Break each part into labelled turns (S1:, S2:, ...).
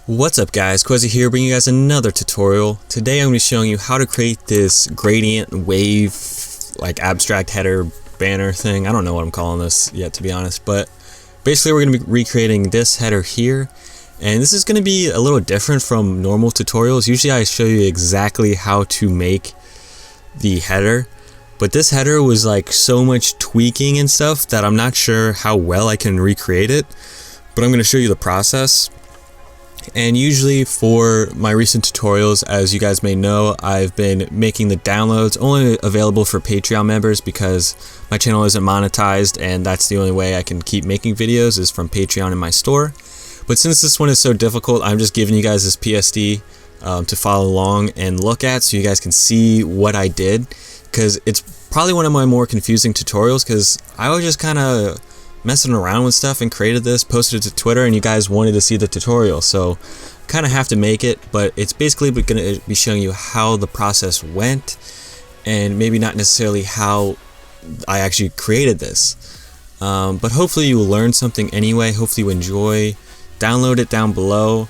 S1: What's up guys, Qehzy here bringing you guys another tutorial. Today I'm going to be showing you how to create this gradient wave, like abstract header banner thing. I don't know what I'm calling this yet, to be honest, but basically we're going to be recreating this header here. And this is going to be a little different from normal tutorials. Usually I show you exactly how to make the header, but this header was like so much tweaking and stuff that I'm not sure how well I can recreate it, but I'm going to show you the process. And usually for my recent tutorials, as you guys may know, I've been making the downloads only available for Patreon members because my channel isn't monetized and that's the only way I can keep making videos is from Patreon in my store. But since this one is so difficult, I'm just giving you guys this PSD to follow along and look at so you guys can see what I did, because it's probably one of my more confusing tutorials because I was just kind of messing around with stuff and created this, posted it to Twitter, and you guys wanted to see the tutorial, so kind of have to make it. But it's basically going to be showing you how the process went and maybe not necessarily how I actually created this, but hopefully you will learn something anyway. Hopefully you enjoy. Download it down below,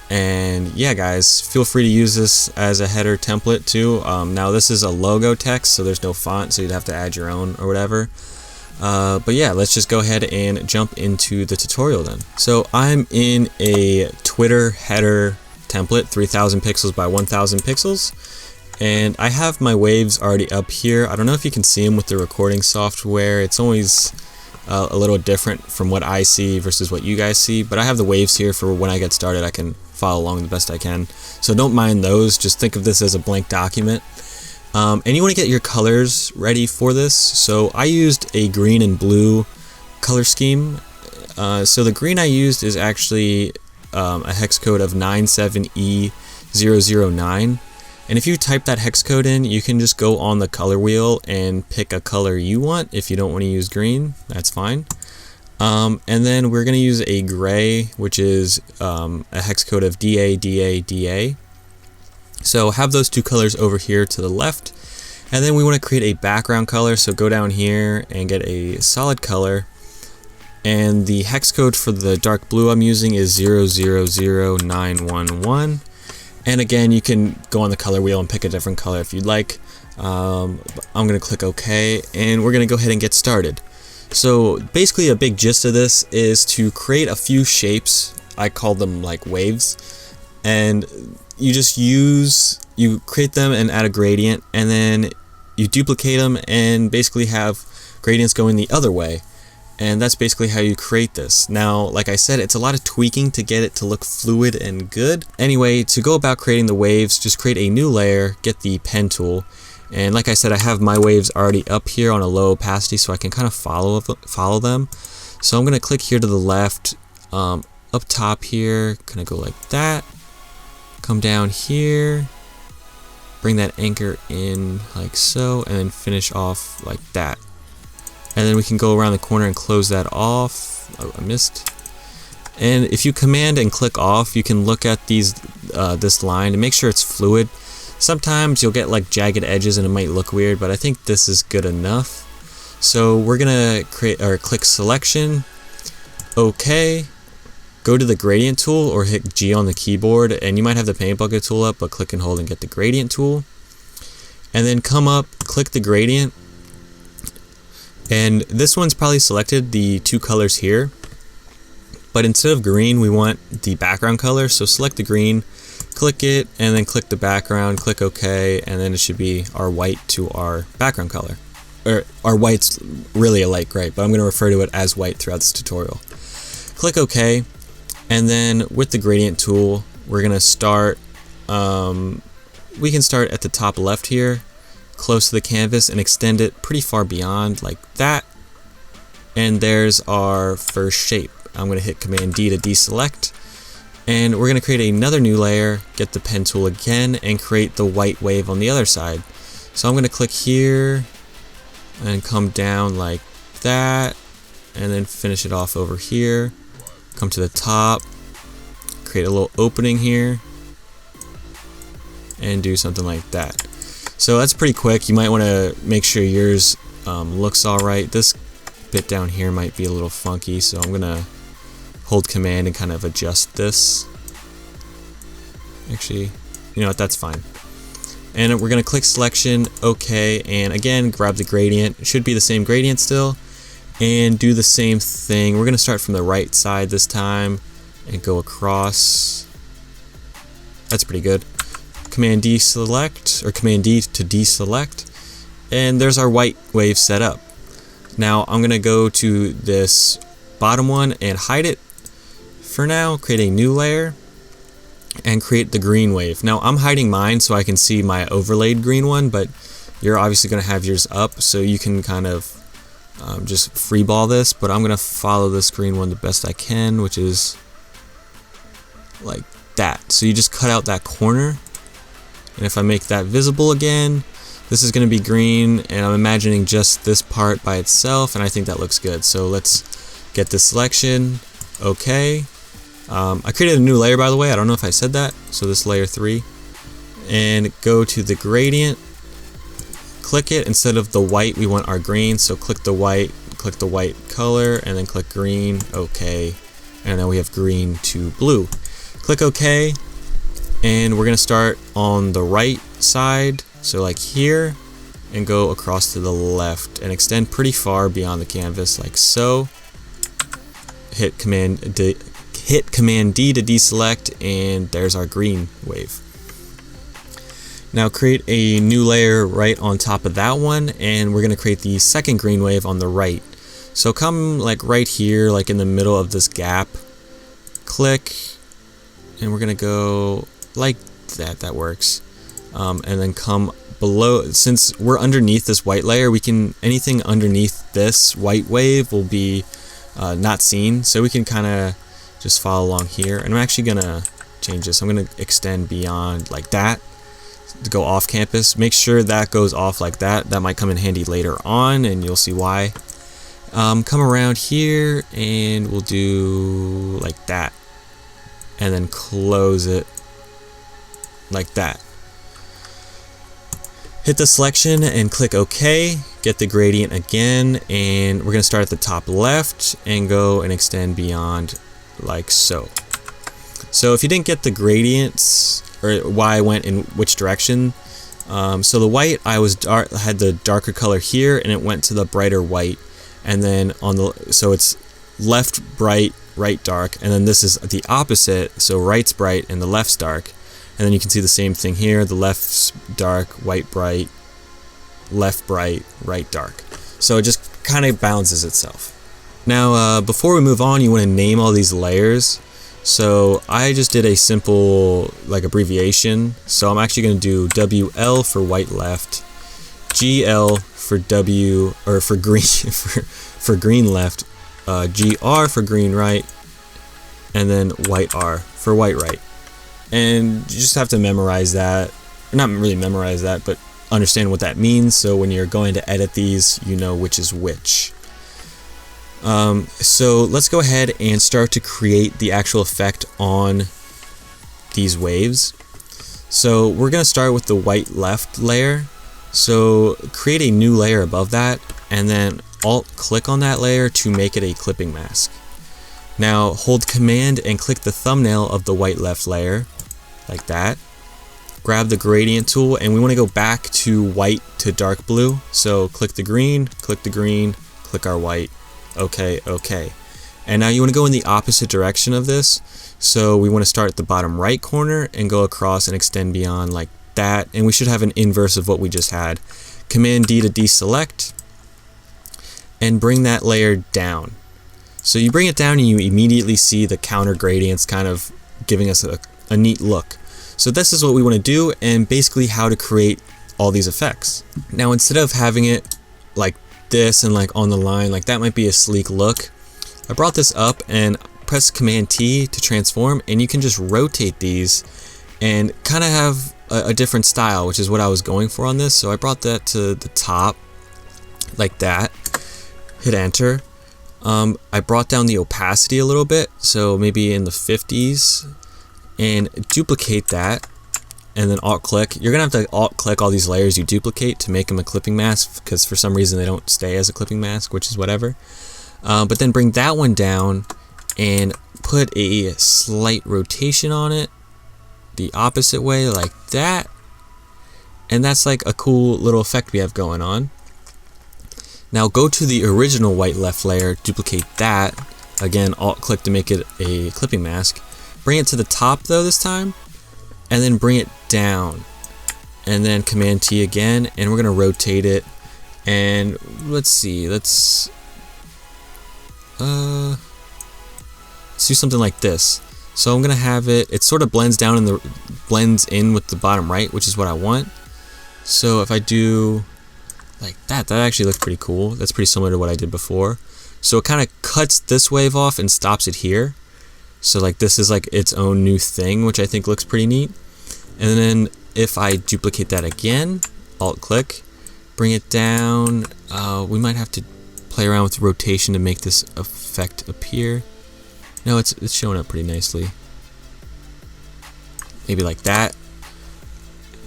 S1: and yeah guys, feel free to use this as a header template too. Now this is a logo text, so there's no font, so you'd have to add your own or whatever. But yeah, let's just go ahead and jump into the tutorial then. So I'm in a Twitter header template, 3000 pixels by 1000 pixels, and I have my waves already up here. I don't know if you can see them with the recording software. It's always a little different from what I see versus what you guys see, but I have the waves here for when I get started. I can follow along the best I can, so don't mind those. Just think of this as a blank document. And you want to get your colors ready for this. So I used a green and blue color scheme. So the green I used is actually a hex code of 97E009. And if you type that hex code in, you can just go on the color wheel and pick a color you want. If you don't want to use green, that's fine. And then we're going to use a gray, which is a hex code of DA. So have those two colors over here to the left, and then we want to create a background color. So go down here and get a solid color, and the hex code for the dark blue I'm using is 000911. And again, you can go on the color wheel and pick a different color if you'd like. I'm going to click OK, and we're going to go ahead and get started. So basically a big gist of this is to create a few shapes. I call them like waves, and you create them and add a gradient, and then you duplicate them and basically have gradients going the other way. And that's basically how you create this. Now, like I said, it's a lot of tweaking to get it to look fluid and good. Anyway, to go about creating the waves, just create a new layer, get the pen tool, and like I said, I have my waves already up here on a low opacity so I can kind of follow them. So I'm going to click here to the left, up top here, kind of go like that. Come down here, bring that anchor in like so, and then finish off like that. And then we can go around the corner and close that off. Oh, I missed. And if you command and click off, you can look at this line and make sure it's fluid. Sometimes you'll get like jagged edges and it might look weird, but I think this is good enough. So we're gonna click selection, OK. Go to the gradient tool or hit G on the keyboard, and you might have the paint bucket tool up, but click and hold and get the gradient tool. And then come up, click the gradient. And this one's probably selected the two colors here, but instead of green, we want the background color. So select the green, click it, and then click the background, click OK, and then it should be our white to our background color. Or our white's really a light gray, but I'm going to refer to it as white throughout this tutorial. Click OK. And then with the gradient tool, we're going to start, we can start at the top left here, close to the canvas, and extend it pretty far beyond like that. And there's our first shape. I'm going to hit Command D to deselect. And we're going to create another new layer, get the pen tool again, and create the white wave on the other side. So I'm going to click here and come down like that, and then finish it off over here. Come to the top, create a little opening here, and do something like that. So that's pretty quick. You might want to make sure yours looks alright. This bit down here might be a little funky, so I'm gonna hold command and kind of adjust this. Actually, you know what, that's fine. And we're going to click selection, OK, and again grab the gradient. It should be the same gradient still, and do the same thing. We're going to start from the right side this time and go across. That's pretty good. Command D select, or Command D to deselect, and there's our white wave set up. Now I'm going to go to this bottom one and hide it for now, create a new layer, and create the green wave. Now I'm hiding mine so I can see my overlaid green one, but you're obviously going to have yours up so you can kind of just freeball this, but I'm going to follow this green one the best I can, which is like that. So you just cut out that corner, and if I make that visible again, this is going to be green, and I'm imagining just this part by itself, and I think that looks good. So let's get this selection, OK. I created a new layer, by the way. I don't know if I said that. So this layer 3, and go to the gradient, click it. Instead of the white, we want our green. So click the white color, and then click green, OK. And now we have green to blue. Click OK, and we're going to start on the right side, so like here, and go across to the left and extend pretty far beyond the canvas, like so. Hit Command D to deselect, and there's our green wave. Now create a new layer right on top of that one, and we're going to create the second green wave on the right. So come like right here, like in the middle of this gap, click, and we're going to go like that. That works. And then come below. Since we're underneath this white layer, we can, anything underneath this white wave will be not seen, so we can kind of just follow along here. And I'm actually gonna change this. I'm gonna extend beyond like that to go off campus. Make sure that goes off like that. That might come in handy later on, and you'll see why. Come around here, and we'll do like that, and then close it like that. Hit the selection and click OK, get the gradient again, and we're going to start at the top left and go and extend beyond like so. So if you didn't get the gradients, or why I went in which direction, so the white, I had the darker color here, and it went to the brighter white, and then on the, so it's left bright, right dark, and then this is the opposite, so right's bright and the left's dark. And then you can see the same thing here, the left's dark, white bright, left bright, right dark. So it just kind of balances itself. Now before we move on, you want to name all these layers. So I just did a simple like abbreviation. So I'm actually going to do WL for white left, GL for W, or for green for green left, GR for green right, and then white R for white right. And you just have to memorize that, or not really memorize that, but understand what that means, so when you're going to edit these, you know which is which. So let's go ahead and start to create the actual effect on these waves. So we're going to start with the white left layer. So create a new layer above that, and then Alt click on that layer to make it a clipping mask. Now hold Command and click the thumbnail of the white left layer, like that. Grab the gradient tool, and we want to go back to white to dark blue. So click the green, click our white. OK, OK. And now you want to go in the opposite direction of this. So we want to start at the bottom right corner and go across and extend beyond like that. And we should have an inverse of what we just had. Command D to deselect, and bring that layer down. So you bring it down, and you immediately see the counter gradients kind of giving us a neat look. So this is what we want to do, and basically how to create all these effects. Now instead of having it like this and like on the line, like that might be a sleek look, I brought this up and press Command T to transform, and you can just rotate these and kind of have a different style, which is what I was going for on this. So I brought that to the top like that, hit enter. I brought down the opacity a little bit, so maybe in the 50s, and duplicate that, and then alt click. You're gonna have to alt click all these layers you duplicate to make them a clipping mask, because for some reason they don't stay as a clipping mask, which is whatever. But then bring that one down and put a slight rotation on it, the opposite way like that. And that's like a cool little effect we have going on. Now go to the original white left layer, duplicate that. Again, alt click to make it a clipping mask. Bring it to the top though this time, and then bring it down. And then Command T again, and we're gonna rotate it. And let's see, let's do something like this. So I'm gonna have it, it sort of blends down and blends in with the bottom right, which is what I want. So if I do like that, that actually looks pretty cool. That's pretty similar to what I did before. So it kind of cuts this wave off and stops it here. So like this is like its own new thing, which I think looks pretty neat. And then if I duplicate that again, alt click, bring it down. We might have to play around with rotation to make this effect appear. No, it's showing up pretty nicely. Maybe like that.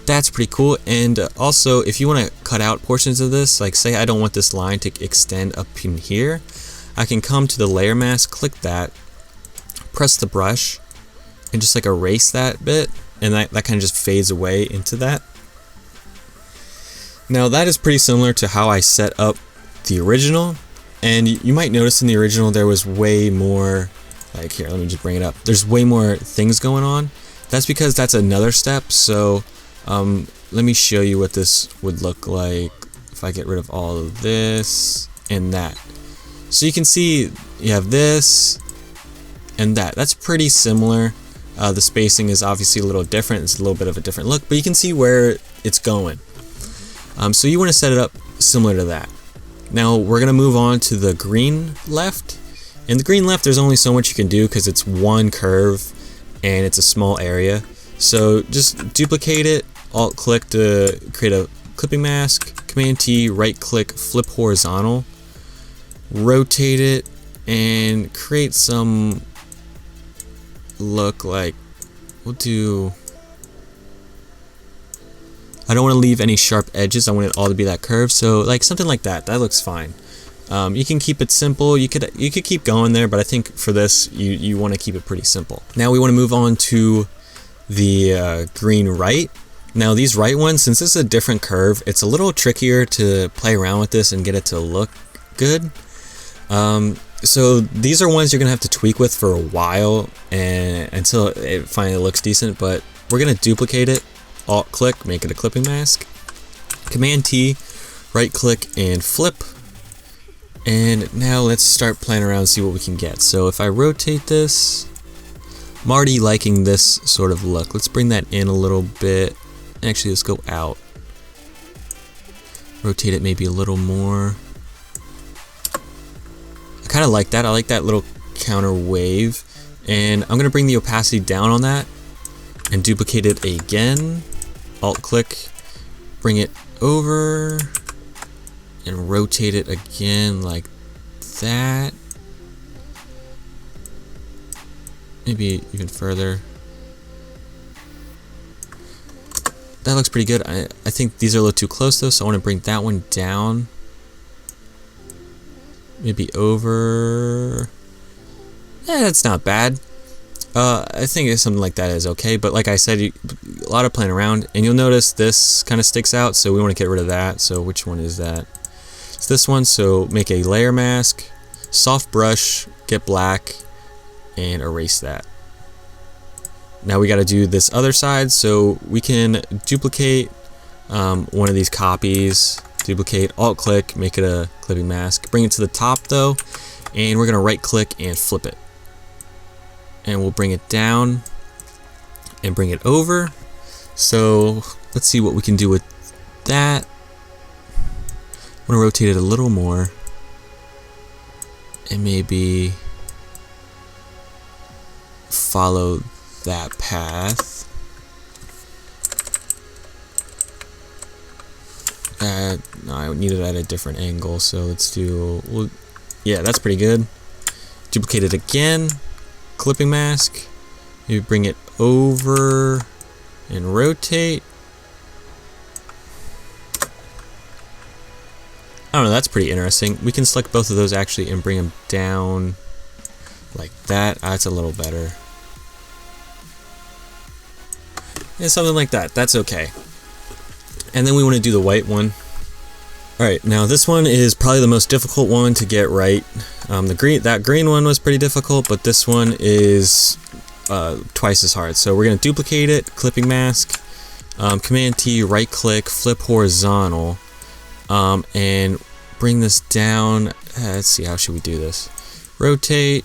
S1: That's pretty cool. And also, if you want to cut out portions of this, like say I don't want this line to extend up in here, I can come to the layer mask, click that, press the brush, and just like erase that bit, and that kind of just fades away into that. Now that is pretty similar to how I set up the original, and you might notice in the original there was way more, like here, let me just bring it up, there's way more things going on. That's because that's another step. So let me show you what this would look like if I get rid of all of this and that. So you can see you have this and that. That's pretty similar. The spacing is obviously a little different. It's a little bit of a different look, but you can see where it's going. So you want to set it up similar to that. Now we're gonna move on to the green left. In the green left, there's only so much you can do because it's one curve and it's a small area. So just duplicate it, alt click to create a clipping mask, Command T, right click, flip horizontal, rotate it, and create some look like, we'll do, I don't want to leave any sharp edges, I want it all to be that curve, so like something like that, that looks fine. You can keep it simple, you could keep going there, but I think for this you want to keep it pretty simple. Now we want to move on to the green right. Now these right ones, since this is a different curve, it's a little trickier to play around with this and get it to look good. So these are ones you're gonna have to tweak with for a while and until it finally looks decent, but we're gonna duplicate it, alt click, make it a clipping mask, Command T, right click and flip. And now let's start playing around and see what we can get. So if I rotate this, I'm already liking this sort of look. Let's bring that in a little bit. Actually, let's go out. Rotate it maybe a little more. I kind of like that. I like that little counter wave. And I'm going to bring the opacity down on that and duplicate it again. Alt click, bring it over and rotate it again like that. Maybe even further. That looks pretty good. I think these are a little too close though, so I want to bring that one down. Maybe over. That's not bad. I think something like that is okay, but like I said, a lot of playing around, and you'll notice this kind of sticks out, so we want to get rid of that. So which one is that? It's this one. So make a layer mask, soft brush, get black, and erase that. Now we got to do this other side, so we can duplicate one of these copies, duplicate, alt click, make it a clipping mask, bring it to the top though, and we're gonna right click and flip it, and we'll bring it down and bring it over. So let's see what we can do with that. I want to rotate it a little more and maybe follow that path. No, I need it at a different angle, so let's do, well, yeah, that's pretty good. Duplicate it again, clipping mask, maybe bring it over and rotate. I don't know, that's pretty interesting. We can select both of those actually and bring them down like that. That's a little better. and something like that. That's okay. And then we want to do the white one. Alright, now this one is probably the most difficult one to get right. That green one was pretty difficult, but this one is twice as hard. So we're going to duplicate it, clipping mask, Command T, right click, flip horizontal, and bring this down. Let's see, how should we do this? Rotate,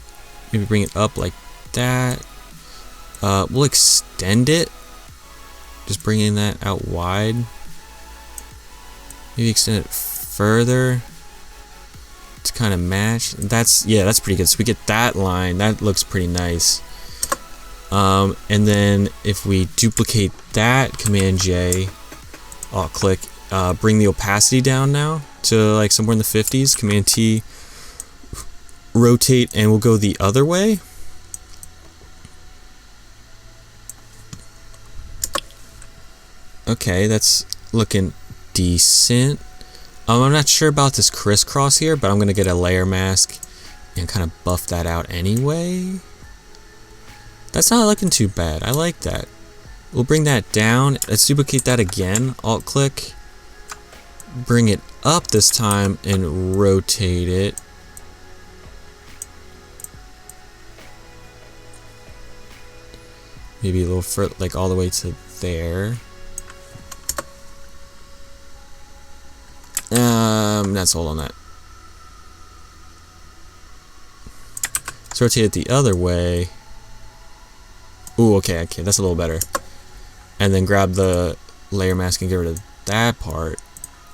S1: maybe bring it up like that. We'll extend it, just bringing that out wide. Maybe extend it further to kind of match. That's pretty good. So we get that line. That looks pretty nice. And then if we duplicate that, Command J, I'll click, bring the opacity down now to like somewhere in the 50s. Command T, rotate, and we'll go the other way. Okay, that's looking decent. I'm not sure about this crisscross here, but I'm gonna get a layer mask and kind of buff that out anyway. That's not looking too bad. I like that. We'll bring that down. Let's duplicate that again. Alt click, bring it up this time and rotate it. Maybe a little further, like all the way to there. Let's hold on that. Let's rotate it the other way. Ooh, okay, that's a little better. And then grab the layer mask and get rid of that part.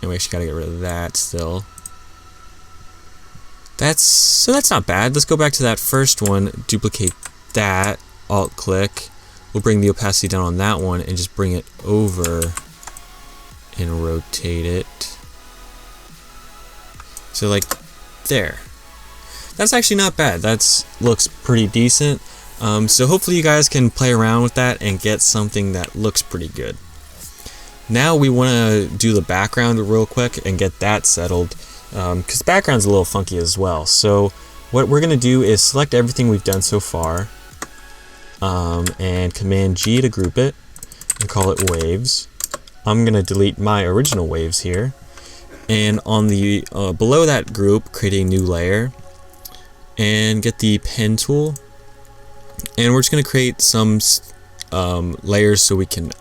S1: And we actually gotta get rid of that still. That's not bad. Let's go back to that first one, duplicate that, alt click. We'll bring the opacity down on that one and just bring it over and rotate it. So like there. That's actually not bad. That looks pretty decent. So hopefully you guys can play around with that and get something that looks pretty good. Now we want to do the background real quick and get that settled, because the background's a little funky as well. So what we're going to do is select everything we've done so far, and Command G to group it and call it waves. I'm going to delete my original waves here, and on the below that group create a new layer and get the pen tool, and we're just going to create some layers so we can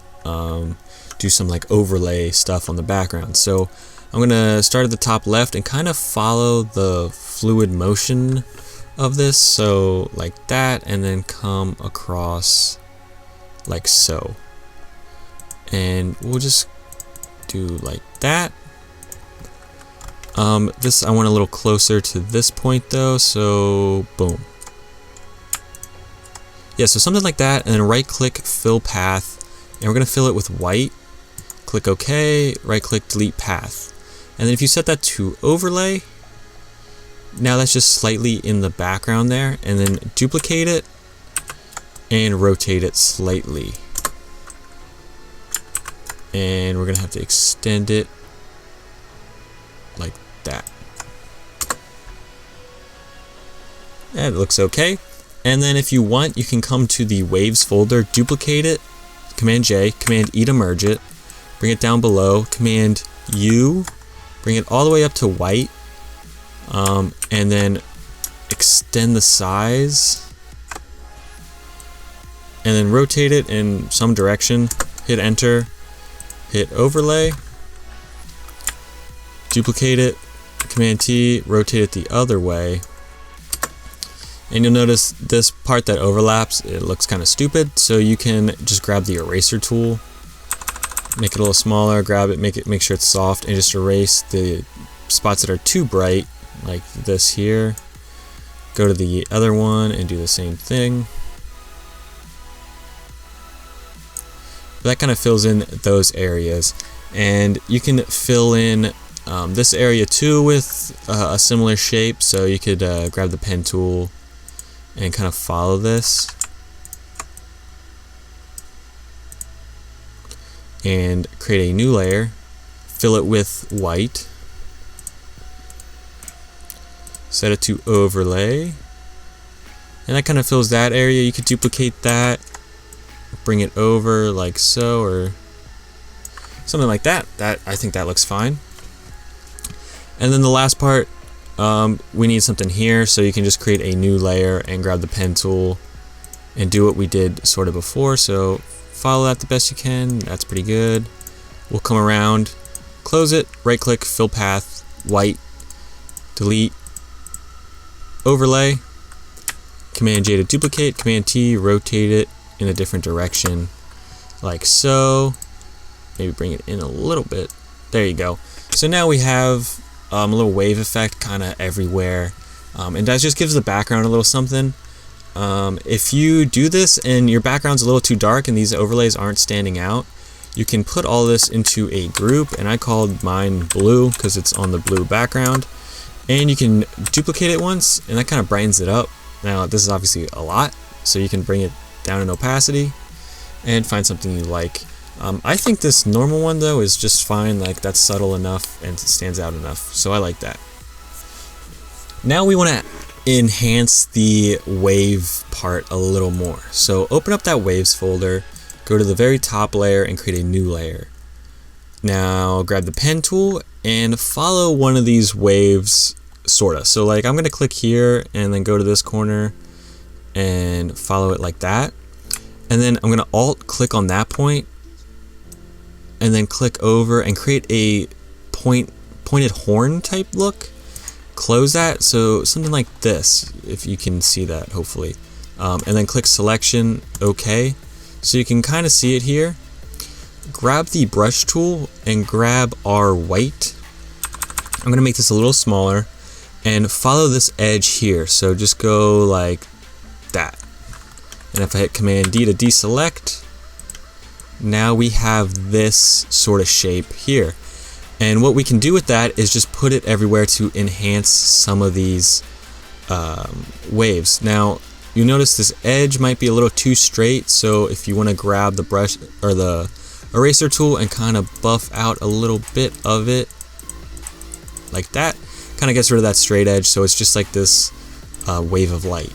S1: do some like overlay stuff on the background. So I'm going to start at the top left and kind of follow the fluid motion of this, so like that, and then come across like so, and we'll just do like that. This I want a little closer to this point though, so boom. Yeah, so something like that, and then right click, fill path, and we're going to fill it with white. Click OK, right click, delete path. And then if you set that to overlay, now that's just slightly in the background there, and then duplicate it and rotate it slightly. And we're going to have to extend it like that. That looks okay. And then if you want, you can come to the waves folder, duplicate it, Command J, Command E to merge it, bring it down below, Command U, bring it all the way up to white, and then extend the size, and then rotate it in some direction, hit enter, hit overlay, duplicate it, Command T, rotate it the other way. And you'll notice this part that overlaps, it looks kind of stupid, so you can just grab the eraser tool, make it a little smaller, grab it, make sure it's soft, and just erase the spots that are too bright, like this here. Go to the other one and do the same thing. That kind of fills in those areas, and you can fill in this area too with a similar shape, so you could grab the pen tool and kind of follow this and create a new layer, fill it with white, set it to overlay, and that kind of fills that area. You could duplicate that, bring it over like so, or something like that. I think that looks fine. And then the last part, we need something here, so you can just create a new layer and grab the pen tool and do what we did sort of before. So follow that the best you can. That's pretty good. We'll come around, close it, right click, fill path, white, delete, overlay, Command J to duplicate, Command T, rotate it in a different direction like so. Maybe bring it in a little bit. There you go. So now we have a little wave effect kind of everywhere, and that just gives the background a little something. If you do this and your background's a little too dark and these overlays aren't standing out, you can put all this into a group, and I called mine blue because it's on the blue background, and you can duplicate it once and that kind of brightens it up. Now this is obviously a lot, so you can bring it down in opacity and find something you like. I think this normal one though is just fine, like that's subtle enough and it stands out enough, so I like that. Now we want to enhance the wave part a little more. So open up that waves folder, go to the very top layer and create a new layer. Now grab the pen tool and follow one of these waves sorta. So like I'm gonna click here and then go to this corner and follow it like that. And then I'm gonna alt click on that point and then click over and create a pointed horn type look. Close that, so something like this, if you can see that hopefully. And then click selection, OK. So you can kind of see it here. Grab the brush tool and grab our white. I'm going to make this a little smaller and follow this edge here. So just go like that. And if I hit Command D to deselect, now we have this sort of shape here. And what we can do with that is just put it everywhere to enhance some of these waves. Now you notice this edge might be a little too straight, so if you want to grab the brush or the eraser tool and kind of buff out a little bit of it like that, kind of gets rid of that straight edge, so it's just like this wave of light.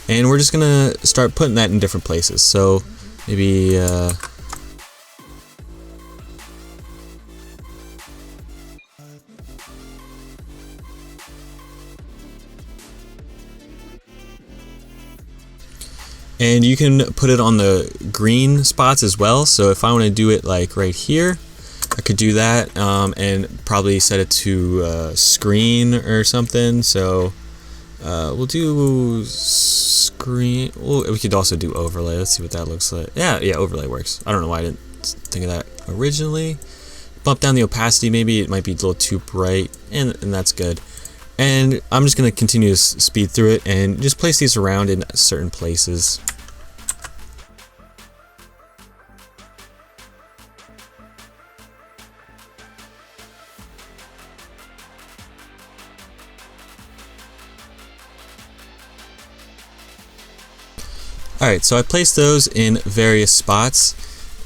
S1: And we're just gonna start putting that in different places. So maybe and you can put it on the green spots as well. So if I want to do it like right here, I could do that and probably set it to screen or something. So we'll do screen. Well, we could also do overlay. Let's see what that looks like. Yeah, overlay works. I don't know why I didn't think of that originally. Bump down the opacity, maybe it might be a little too bright, and that's good. And I'm just going to continue to speed through it and just place these around in certain places. Alright, so I placed those in various spots.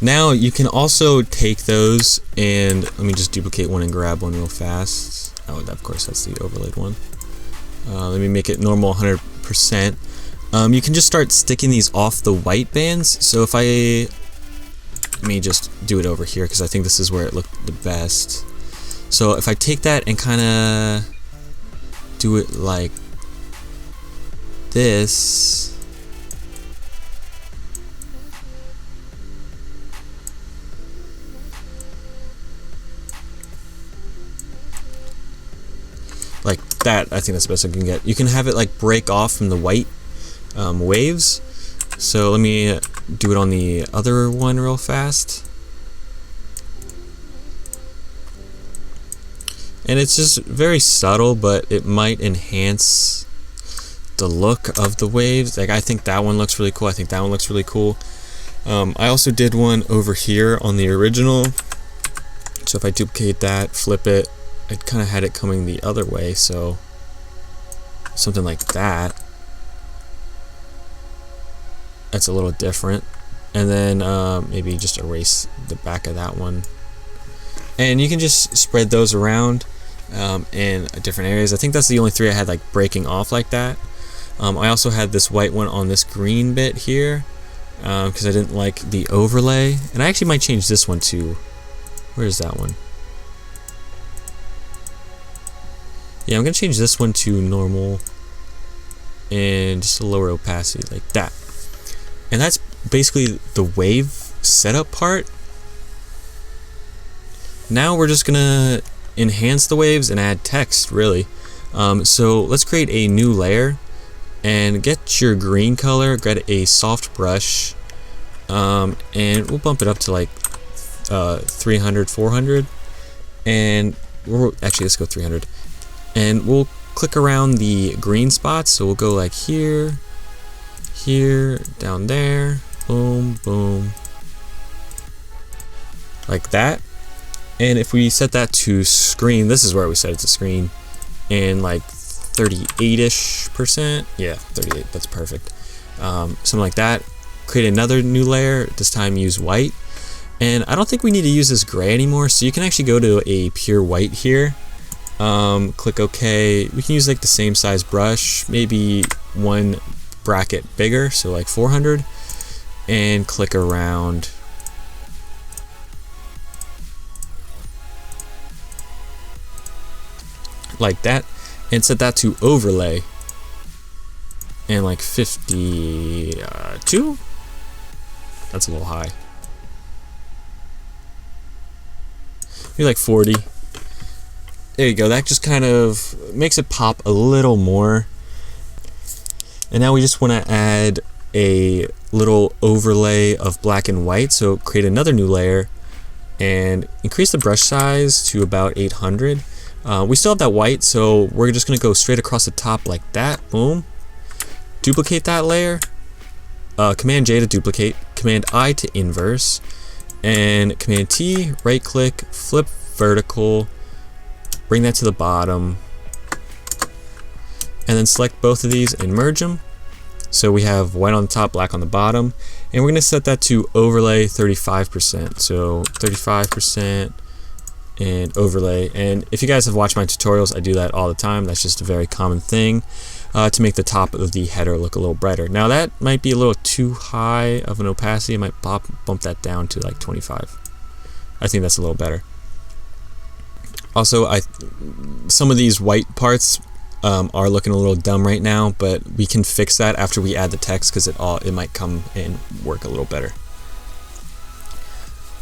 S1: Now you can also take those and let me just duplicate one and grab one real fast. Oh, of course, that's the overlaid one. Let me make it normal 100%. You can just start sticking these off the white bands. So if let me just do it over here because I think this is where it looked the best. So if I take that and kind of do it like this. Like that, I think that's the best I can get. You can have it like break off from the white waves. So let me do it on the other one real fast. And it's just very subtle, but it might enhance the look of the waves. Like I think that one looks really cool. I think that one looks really cool. I also did one over here on the original. So if I duplicate that, flip it, I kind of had it coming the other way, so something like that. That's a little different. And then maybe just erase the back of that one. And you can just spread those around in different areas. I think that's the only three I had like breaking off like that. I also had this white one on this green bit here. because I didn't like the overlay. And I actually might change this one to, where's that one? Yeah, I'm gonna change this one to normal and just a lower opacity like that. And that's basically the wave setup part. Now we're just gonna enhance the waves and add text, really. So let's create a new layer and get your green color, get a soft brush, and we'll bump it up to like 300, 400, and actually let's go 300. And we'll click around the green spots, so we'll go like here, here, down there, boom, boom, like that. And if we set that to screen, this is where we set it to screen, and like 38-ish%, yeah, 38, that's perfect. Something like that. Create another new layer, this time use white. And I don't think we need to use this gray anymore, so you can actually go to a pure white here. Click OK. We can use like the same size brush, maybe one bracket bigger, so like 400, and click around. Like that, and set that to overlay, and like 52. That's a little high. Maybe like 40. There you go. That just kind of makes it pop a little more. And now we just want to add a little overlay of black and white. So create another new layer and increase the brush size to about 800. We still have that white, so we're just going to go straight across the top like that. Boom. Duplicate that layer. Command J to duplicate. Command I to inverse. And Command T, right click, flip vertical. Bring that to the bottom. And then select both of these and merge them. So we have white on the top, black on the bottom. And we're going to set that to overlay 35%. So 35%. And overlay. And if you guys have watched my tutorials, I do that all the time. That's just a very common thing to make the top of the header look a little brighter. Now that might be a little too high of an opacity. I might bump that down to like 25. I think that's a little better. Also, some of these white parts are looking a little dumb right now, but we can fix that after we add the text, because it might come and work a little better.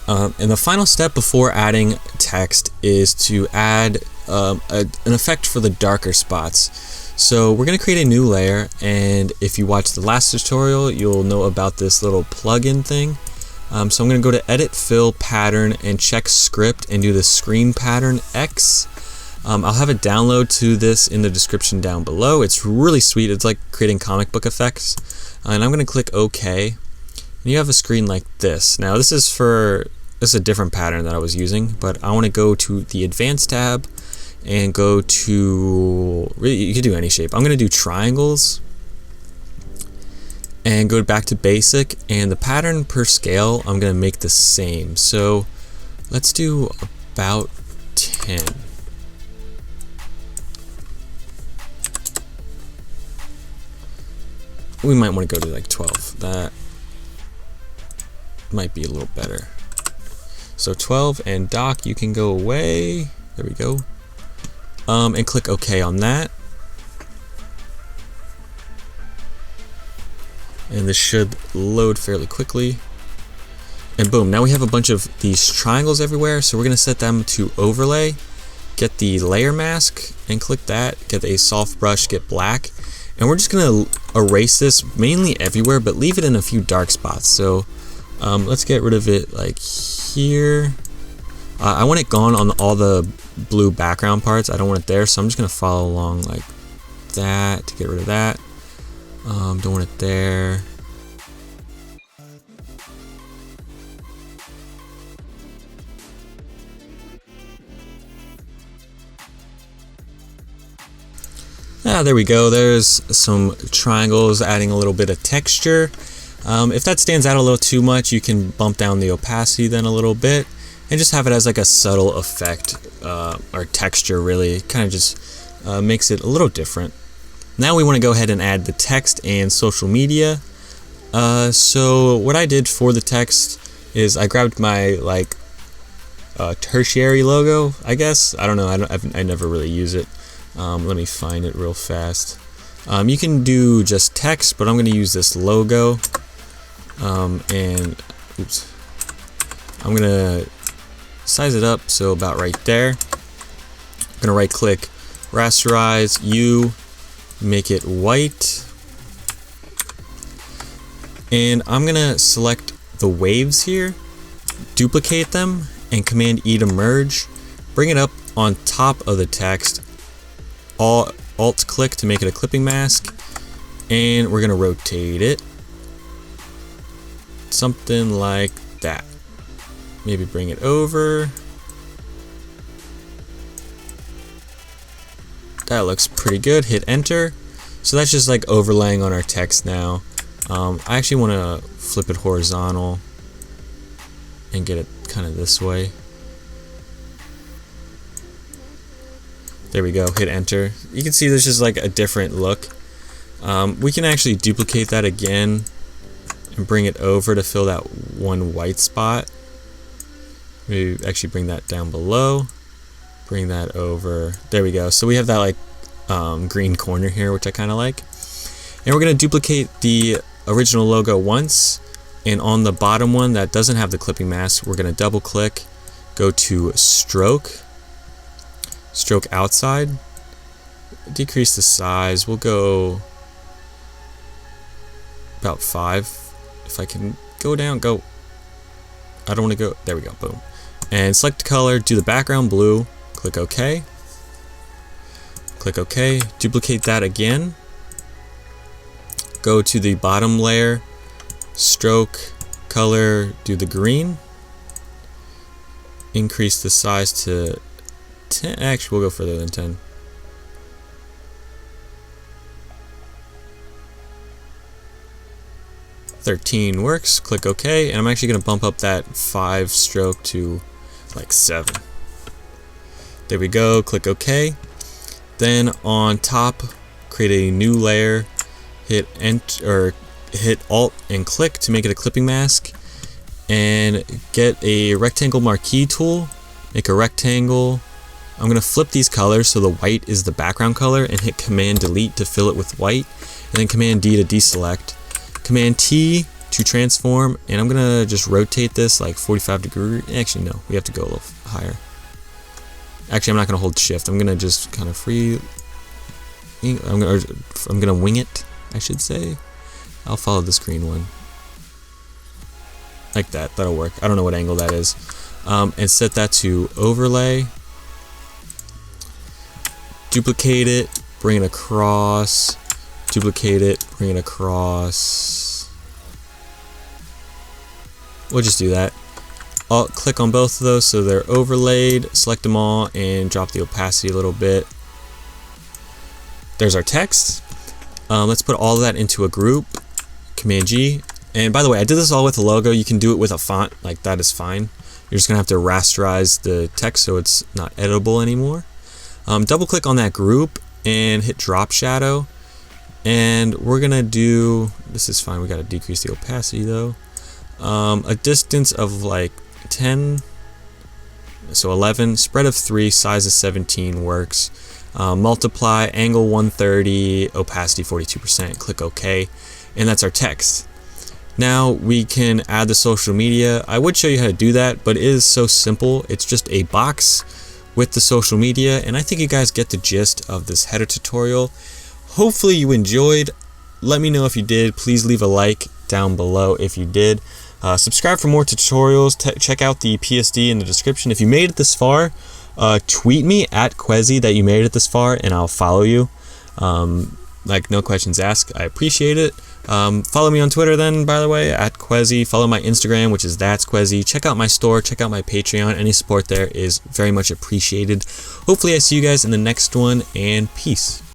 S1: And the final step before adding text is to add an effect for the darker spots. So we're going to create a new layer, and if you watched the last tutorial, you'll know about this little plugin thing. So I'm going to go to Edit, Fill, Pattern, and check Script, and do the Screen Pattern X. I'll have a download to this in the description down below. It's really sweet. It's like creating comic book effects. And I'm going to click OK. And you have a screen like this. Now this is a different pattern that I was using, but I want to go to the Advanced tab and go to, really, you can do any shape. I'm going to do triangles and go back to basic, and the pattern per scale I'm going to make the same. So let's do about 10. We might want to go to like 12. That might be a little better. So 12, and dock, you can go away. There we go. And click OK on that. And this should load fairly quickly. And boom, now we have a bunch of these triangles everywhere. So we're going to set them to overlay. Get the layer mask and click that. Get a soft brush, get black. And we're just going to erase this mainly everywhere, but leave it in a few dark spots. So let's get rid of it like here. I want it gone on all the blue background parts. I don't want it there, so I'm just going to follow along like that to get rid of that. Don't want it there. There we go. There's some triangles adding a little bit of texture. If that stands out a little too much, you can bump down the opacity then a little bit and just have it as like a subtle effect or texture, really. It kind of just makes it a little different. Now we want to go ahead and add the text and social media. So what I did for the text is I grabbed my like tertiary logo, I guess. I don't know. I never really use it. Let me find it real fast. You can do just text, but I'm going to use this logo. And oops, I'm going to size it up so about right there. I'm going to right click, rasterize, make it white. And I'm going to select the waves here, duplicate them, and Command E to merge. Bring it up on top of the text. Alt click to make it a clipping mask. And we're going to rotate it. Something like that. Maybe bring it over. That looks pretty good. Hit enter. So that's just like overlaying on our text now. I actually want to flip it horizontal and get it kind of this way. There we go. Hit enter. You can see there's just like a different look. We can actually duplicate that again and bring it over to fill that one white spot. Maybe actually bring that down below. Bring that over. There we go. So we have that like green corner here, which I kind of like. And we're going to duplicate the original logo once, and on the bottom one that doesn't have the clipping mask, we're going to double click, go to stroke outside, decrease the size. We'll go about 5. If I can go down, go. I don't want to go. There we go. Boom. And select color, do the background blue, click OK. Click OK. Duplicate that again. Go to the bottom layer, stroke, color, do the green. Increase the size to 10. Actually, we'll go further than 10. $13 works. Click OK, and I'm actually going to bump up that 5 stroke to like 7. There we go. Click OK. Then on top, create a new layer. Hit Enter, or hit Alt and click to make it a clipping mask, and get a rectangle marquee tool. Make a rectangle. I'm gonna flip these colors so the white is the background color, and hit Command Delete to fill it with white, and then Command D to deselect. Command T to transform, and I'm gonna just rotate this like 45 degrees. Actually, no, we have to go a little higher. Actually, I'm not gonna hold Shift. I'm gonna just kind of I'm gonna wing it, I should say. I'll follow the screen one. Like that. That'll work. I don't know what angle that is. And set that to overlay. Duplicate it. Bring it across. Duplicate it. Bring it across. We'll just do that. Alt click on both of those so they're overlaid. Select them all and drop the opacity a little bit. There's our text. Let's put all of that into a group. Command G. And by the way, I did this all with a logo. You can do it with a font. Like, that is fine. You're just going to have to rasterize the text so it's not editable anymore. Double click on that group and hit drop shadow. And we're going to do, this is fine. We got to decrease the opacity though. A distance of like 10. So 11. Spread of 3. Size of 17 works. Multiply, angle 130, opacity 42%, click OK, and that's our text. Now we can add the social media. I would show you how to do that, but it is so simple. It's just a box with the social media, and I think you guys get the gist of this header tutorial. Hopefully you enjoyed. Let me know if you did. Please leave a like down below if you did. Subscribe for more tutorials. Check out the PSD in the description. If you made it this far, tweet me at Qehzy that you made it this far, and I'll follow you. Like, no questions asked. I appreciate it. Follow me on Twitter then, by the way, at Qehzy. Follow my Instagram, which is That's Qehzy. Check out my store. Check out my Patreon. Any support there is very much appreciated. Hopefully I see you guys in the next one, and peace.